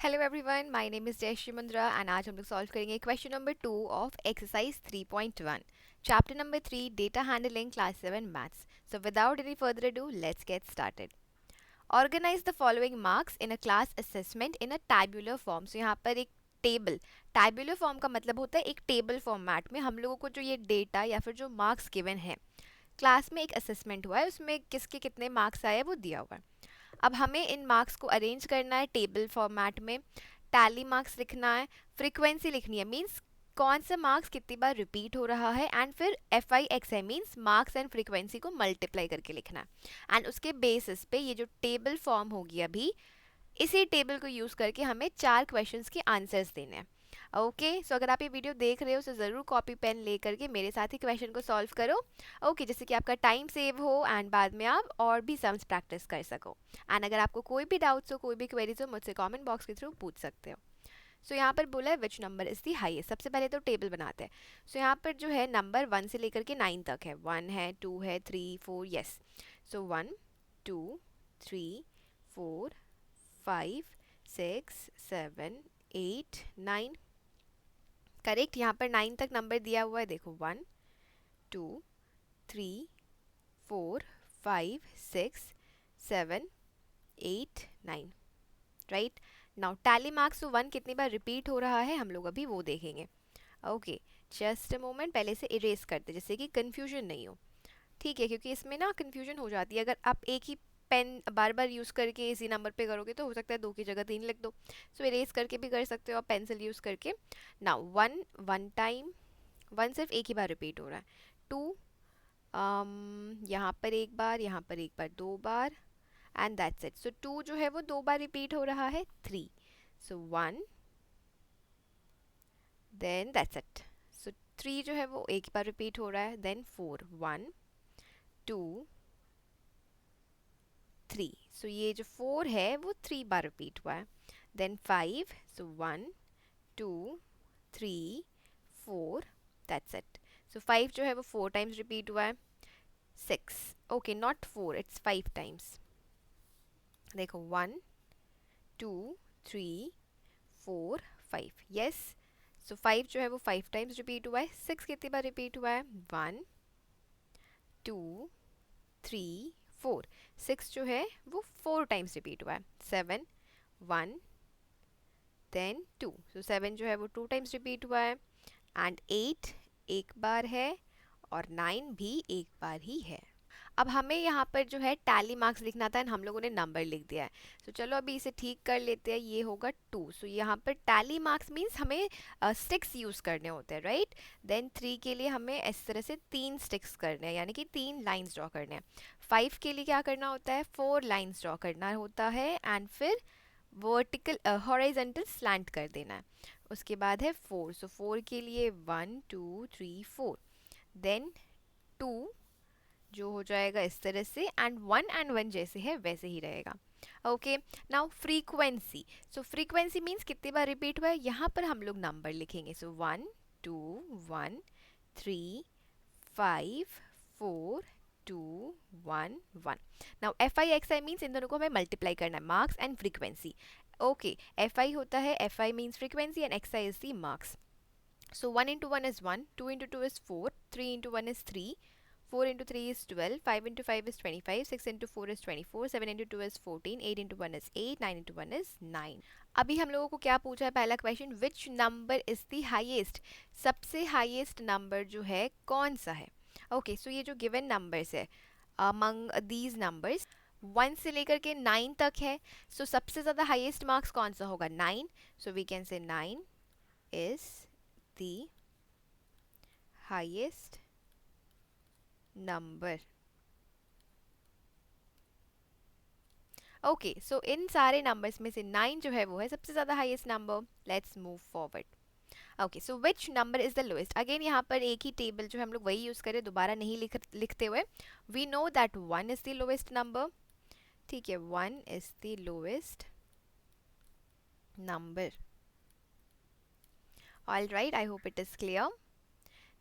Hello everyone, my name is Jayashree Mundra and आज हम लोग सॉल्व करेंगे question number 2 of exercise 3.1 chapter number 3 data handling class 7 maths. So without any further ado let's get started. Organise the following marks in a class assessment in a tabular form. So यहाँ पर एक table, tabular form का मतलब होता है एक table format में हम लोगों को जो ये डेटा या फिर जो मार्क्स गिवन है, क्लास में एक असेसमेंट हुआ है उसमें किसके कितने मार्क्स आए हैं वो दिया हुआ है. अब हमें इन मार्क्स को अरेंज करना है टेबल फॉर्मेट में. टैली मार्क्स लिखना है, फ्रीक्वेंसी लिखनी है, मीन्स कौन सा मार्क्स कितनी बार रिपीट हो रहा है, एंड फिर F I x I means marks and frequency को मल्टीप्लाई करके लिखना है. एंड उसके बेसिस पे ये जो टेबल फॉर्म होगी अभी, इसी टेबल को यूज़ करके हमें 4 क्वेश्चंस के आंसर्स देने हैं. ओके, सो अगर आप ये वीडियो देख रहे हो तो ज़रूर कॉपी पेन ले करके मेरे साथ ही क्वेश्चन को सॉल्व करो. ओके, जिससे कि आपका टाइम सेव हो एंड बाद में आप और भी सम्स प्रैक्टिस कर सको. एंड अगर आपको कोई भी डाउट्स हो, कोई भी क्वेरीज हो, मुझसे कमेंट बॉक्स के थ्रू पूछ सकते हो. सो यहाँ पर बोला है which number is the highest. सबसे पहले तो टेबल बनाते हैं. सो यहाँ पर जो है नंबर 1 से लेकर के 9 तक है. 1 है, 2 है, 3, 4, यस. सो 1, 2, 3, 4, 5, 6, 7, 8, 9. करेक्ट. यहाँ पर 9 तक नंबर दिया हुआ है, देखो 1, 2, 3, 4, 5, 6, 7, 8, 9. राइट. नाउ टैली मार्क्स तो 1 कितनी बार रिपीट हो रहा है हम लोग अभी वो देखेंगे. ओके, जस्ट अ मोमेंट, पहले से इरेज करते जिससे कि कंफ्यूजन नहीं हो. ठीक है, क्योंकि इसमें ना कंफ्यूजन हो जाती है. अगर आप एक ही पेन बार बार यूज़ करके इसी नंबर पे करोगे तो हो सकता है 2 की जगह 3 लिख दो. सो इरेज करके भी कर सकते हो आप पेंसिल यूज़ करके. नाउ 1 वन टाइम, 1 सिर्फ एक ही बार रिपीट हो रहा है. 2 यहाँ पर एक बार, यहाँ पर एक बार, 2 बार, एंड दैट्स इट. सो 2 जो है वो 2 बार रिपीट हो रहा है. 3, सो 1, देन दैट्स इट. सो 3 जो है वो एक बार रिपीट हो रहा है. देन 4, 1, 2, 3. सो ये जो 4 है वो 3 बार रिपीट हुआ है. Then 5, so 1, 2, 3, 4, that's it. So 5 जो है वो 4 टाइम्स रिपीट हुआ है. 6, ओके नॉट 4, इट्स 5 टाइम्स. देखो 1, 2, 3, 4, 5, यस. सो 5 जो है वो 5 टाइम्स रिपीट हुआ है. 6 कितनी बार रिपीट हुआ है? 1, 2, 3, 4. 6 जो है वो 4 टाइम्स रिपीट हुआ है. 7, 1, देन 2. सो 7 जो है वो 2 टाइम्स रिपीट हुआ है. एंड 8 एक बार है, और 9 भी एक बार ही है. अब हमें यहाँ पर जो है टैली मार्क्स लिखना था एंड हम लोगों ने नंबर लिख दिया है. सो चलो अभी इसे ठीक कर लेते हैं. ये होगा 2. सो यहाँ पर टैली मार्क्स मीन्स हमें स्टिक्स यूज़ करने होते हैं, राइट. देन 3 के लिए हमें इस तरह से 3 स्टिक्स करने हैं, यानी कि 3 लाइन्स ड्रॉ करने हैं. 5 के लिए क्या करना होता है? 4 लाइन्स ड्रॉ करना होता है, एंड फिर वर्टिकल हॉरिजॉन्टल स्लैंट कर देना है. उसके बाद है 4. सो 4 के लिए 1, 2, 3, 4. देन 2 जो हो जाएगा इस तरह से, एंड 1 एंड 1 जैसे है वैसे ही रहेगा. Okay. Now frequency. So frequency means कितनी बार रिपीट हुआ है, यहाँ पर हम लोग नंबर लिखेंगे. सो 1, 2, 1, 3, 5, 4, 2, 1, 1. Now F I x I means in दोनों को हमें मल्टीप्लाई करना है, marks and frequency. Okay, F I होता है, F I means frequency and x I is the marks. So 1 into 1 is 1, 2 into 2 is 4, 3 into 1 is 3, 4 into 3 is 12, 5 into 5 is 25, 6 into 4 is 24, 7 into 2 is 14, 8 into 1 is 8, 9 into 1 is 9. अभी हम लोगों को क्या पूछा है? पहला question, which number is the highest. सबसे highest number जो है कौन सा है? ओके, सो ये जो गिवन नंबर्स है, अमंग दीज नंबर्स 1 से लेकर के 9 तक है. सो सबसे ज़्यादा हाईएस्ट मार्क्स कौन सा होगा? 9. So we can say 9 is the highest number. Okay, so इन सारे नंबर्स में से 9 जो है वो है सबसे ज़्यादा highest number. Let's move forward. Okay, so which number is the lowest. Again यहाँ पर एक ही टेबल जो हम लोग वही यूज़ करें, दोबारा नहीं लिखते हुए. We know that 1 is the lowest number. ठीक है, 1 is the lowest number. All right, I hope it is clear.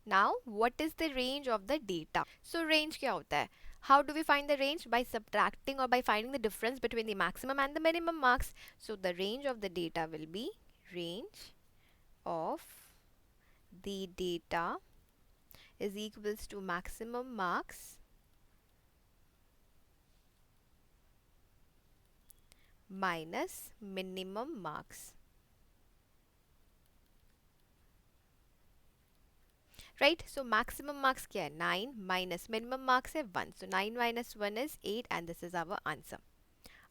Now what is the range of the data. So range क्या होता है? How do we find the range? By subtracting or by finding the difference between the maximum and the minimum marks. So the range of the data will be range of the data is equals to maximum marks minus minimum marks. Right, so maximum marks क्या है 9 minus minimum marks है 1, so 9 minus 1 is 8 and this is our answer.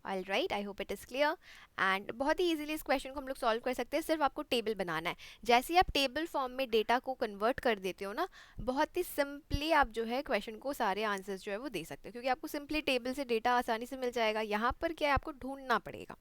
All right, I hope it is clear. And बहुत ही easily इस question को हम लोग solve कर सकते हैं. सिर्फ आपको टेबल बनाना है. जैसे ही आप टेबल फॉर्म में डेटा को कन्वर्ट कर देते हो ना, बहुत ही सिंपली आप जो है क्वेश्चन को सारे आंसर्स जो है वो दे सकते हो, क्योंकि आपको सिंपली टेबल से डेटा आसानी से मिल जाएगा. यहाँ पर क्या है, आपको ढूंढना पड़ेगा.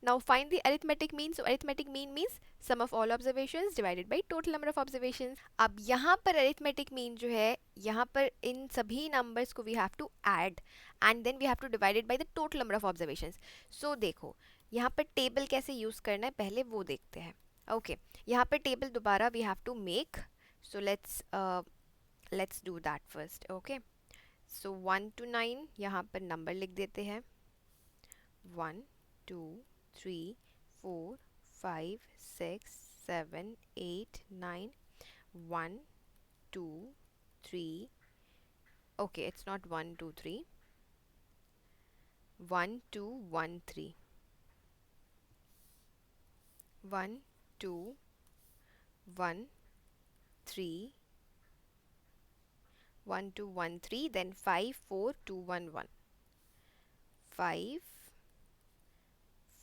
Now find the arithmetic mean. So arithmetic mean means sum of all observations divided by total number of observations. अब यहाँ पर arithmetic mean जो है, यहाँ पर इन सभी numbers को we have to add and then we have to divide it by the total number of observations. So देखो यहाँ पर table कैसे use करना है पहले वो देखते हैं. Okay, यहाँ पर table दोबारा we have to make. So let's do that first. Okay, so 1 to 9 यहाँ पर number लिख देते हैं. 1 2 3 4 5 6 7 8 9 1 2 3. Okay, it's not 1 2 3. 1 2 1 3. 1 2 1 3. 1 2 1 3. Then 5 4 2 1 1. 5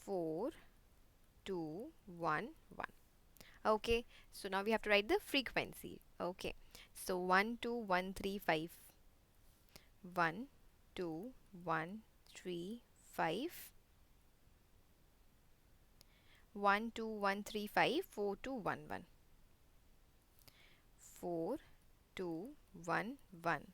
4 2 1 1. Okay, so now we have to write the frequency. Okay, so 1 2 1 3 5. 1 2 1 3 5. 1 2 1 3 5 4 2 1 1. 4 2 1 1.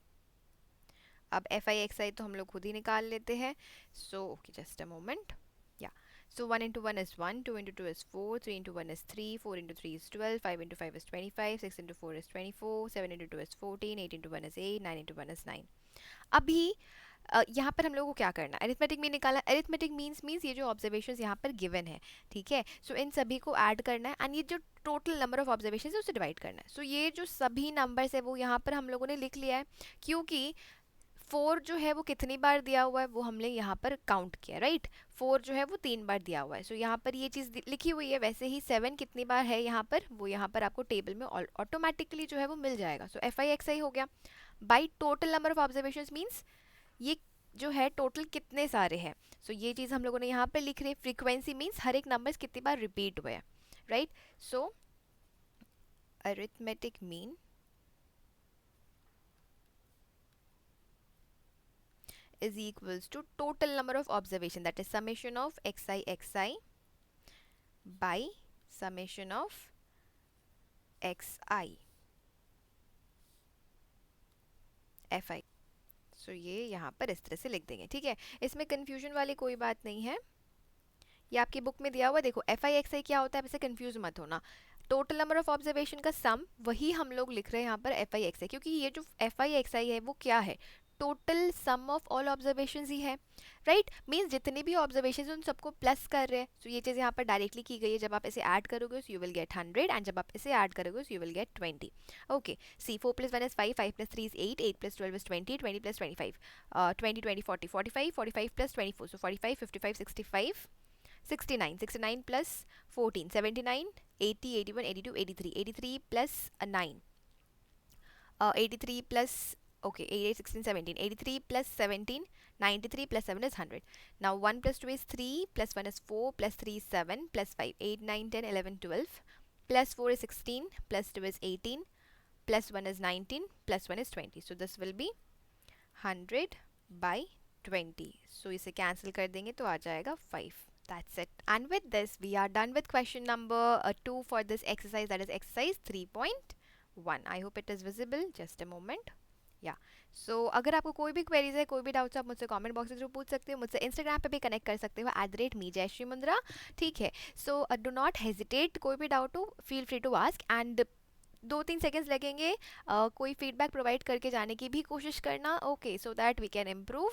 अब FI/XI तो हम लोग खुद ही निकाल लेते हैं. So okay, just a moment. Yeah, so 1 into 1 is 1, 2 into 2 is 4, 3 into 1 is 3, 4 into 3 is 12, 5 into 5 is 25, 6 into 4 is 24, 7 into 2 is 14, 8 into 1 is 8, 9 into 1 is 9. अभी यहाँ पर हम लोगों को क्या करना है, अरिथमेटिक मीन निकालना. अरिथमेटिक मीन्स ये जो ऑब्जर्वेशंस यहाँ पर गिवन है, ठीक है. सो इन सभी को ऐड करना है एंड ये जो टोटल नंबर ऑफ ऑब्जर्वेशंस है उसे डिवाइड करना है. सो ये जो सभी नंबर्स है वो यहाँ पर हम लोगों ने लिख लिया है, क्योंकि 4 जो है वो कितनी बार दिया हुआ है वो हमने यहाँ पर काउंट किया. राइट, 4 जो है वो 3 बार दिया हुआ है. सो यहाँ पर ये चीज़ लिखी हुई है. वैसे ही 7 कितनी बार है यहाँ पर, वो यहाँ पर आपको टेबल में ऑटोमेटिकली जो है वो मिल जाएगा. सो FI/XI हो गया. By total number of observations means ये जो है टोटल कितने सारे हैं. सो ये चीज़ हम लोगों ने यहाँ पर लिख रही है. फ्रीक्वेंसी मीन्स हर एक नंबर कितनी बार रिपीट हुए हैं. Right, so arithmetic mean is equals to total number of observation, that is summation of XI/XI by summation of XI FI. सो ये यहाँ पर इस तरह से लिख देंगे. ठीक है, इसमें कंफ्यूजन वाली कोई बात नहीं है. ये आपकी बुक में दिया हुआ. देखो FI/XI क्या होता है, वैसे कंफ्यूज मत होना. टोटल नंबर ऑफ ऑब्जर्वेशन का सम, वही हम लोग लिख रहे हैं यहाँ पर FI/XI, क्योंकि ये जो FI/XI है वो क्या है, total sum of all observations ही है. राइट, मीन्स जितने भी ऑब्जर्वेशंस उन सबको प्लस कर रहे हैं. सो ये चीज़ यहाँ पर डायरेक्टली की गई है. जब आप इसे ऐड करोगे so you will get 100 and जब आप इसे ऐड करोगे so you will get 20. Okay, see 4 + 1 is 5, 5 + 3 is 8, 8 + 12 is 20, 20 + 25, 20 20 40 45, 45 + 24, so 45 55 65 69, 69 plus 14 79, 80 81 82 83, 83 plus 9, 83 plus okay 88 16 17, 83 plus 17, 93 plus 7 is 100. Now 1 plus 2 is 3, plus 1 is 4, plus 3 is 7, plus 5 8 9 10 11 12, plus 4 is 16, plus 2 is 18, plus 1 is 19, plus 1 is 20. So this will be 100 by 20. So इसे cancel कर देंगे तो आ जाएगा 5. That's it. And with this we are done with question number 2 for this exercise, that is exercise 3.1. I hope it is visible. Just a moment. या सो अगर आपको कोई भी क्वेरीज है, कोई भी डाउट्स, आप मुझसे कमेंट बॉक्स के थ्रू पूछ सकते हो. मुझसे इंस्टाग्राम पे भी कनेक्ट कर सकते हो @me जयश्री मुंद्रा. ठीक है, सो डू नॉट हेजिटेट. कोई भी डाउट हो feel free to ask. And 2-3 seconds लगेंगे, कोई फीडबैक प्रोवाइड करके जाने की भी कोशिश करना, okay, so that we can improve.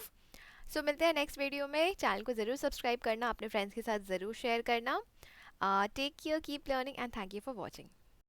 So मिलते हैं नेक्स्ट वीडियो में। चैनल को ज़रूर सब्सक्राइब करना, अपने फ्रेंड्स के साथ ज़रूर शेयर करना। Take care, keep learning and thank you for watching.